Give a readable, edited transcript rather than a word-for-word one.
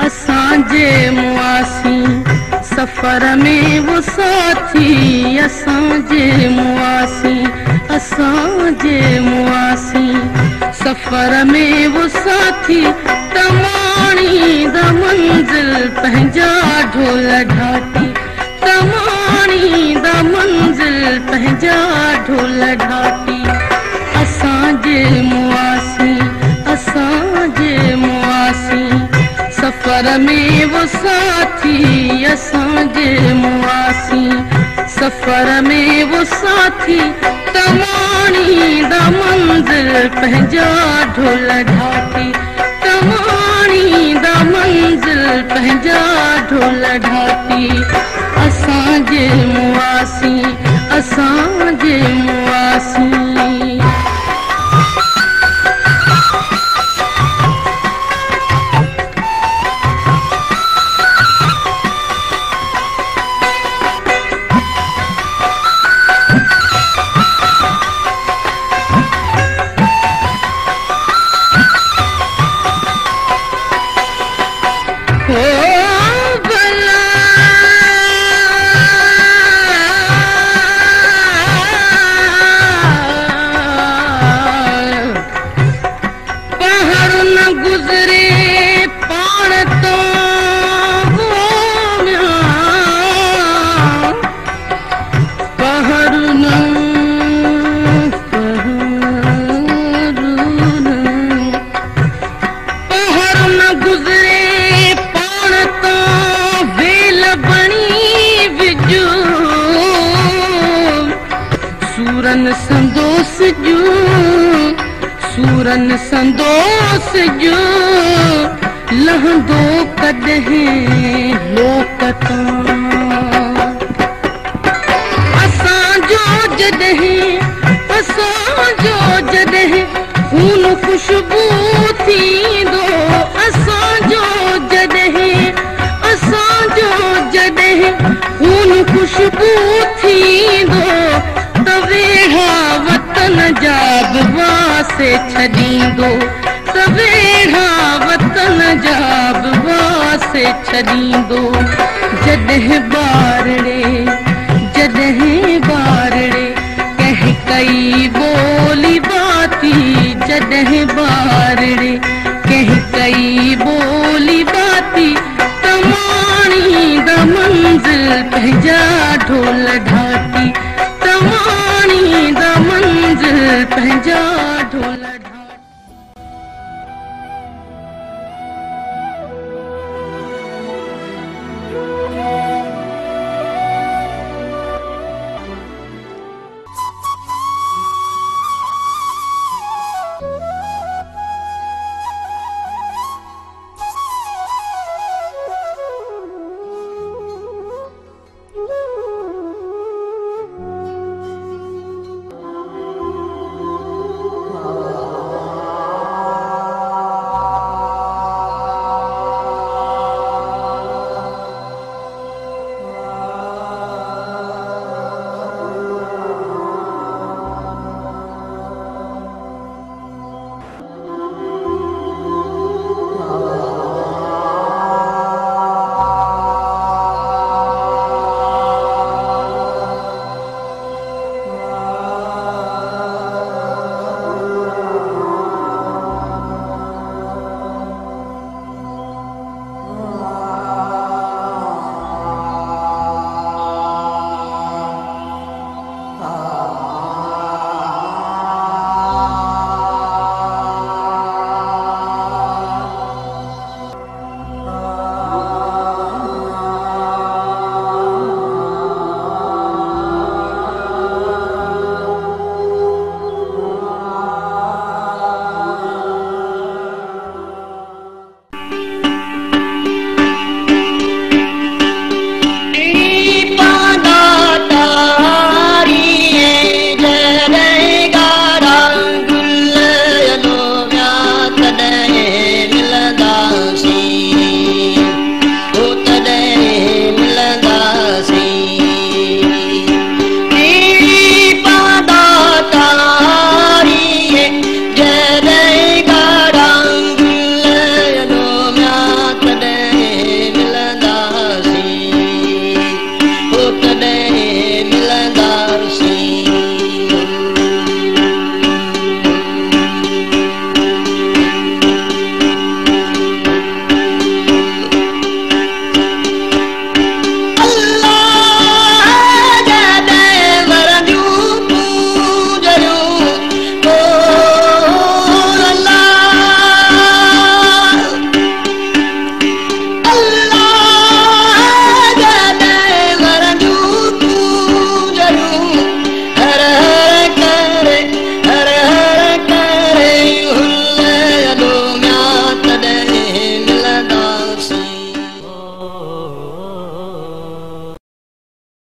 असांजे मुआसी सफर में वो साथी असांजे मुआसी सफर में वो साथी तमाणी द मंजिल पंहिंजा ढोल ढाटी तमाणी द मंजिल पंहिंजा ढोल ढाटी असांजे मुआसी सफर में वो साथी असांजे मुआसी सफर में वो साथी तमाणी द मंजिल पंहिंजा ढोल ढाटी तमाणी द मंजिल पंहिंजा ढोल ढाटी असांजे मुआसी सूरन संदोस जो लहंदो कॾहिं लोकतां असांजो जॾहिं खून खुशबू थींदो असांजो जॾहिं खून खुशबू थींदो त वेढ़ा वतन जा बि वासे छॾींदो त वेढ़ा वतन जा बि वासे छॾींदो जॾहिं ॿारड़े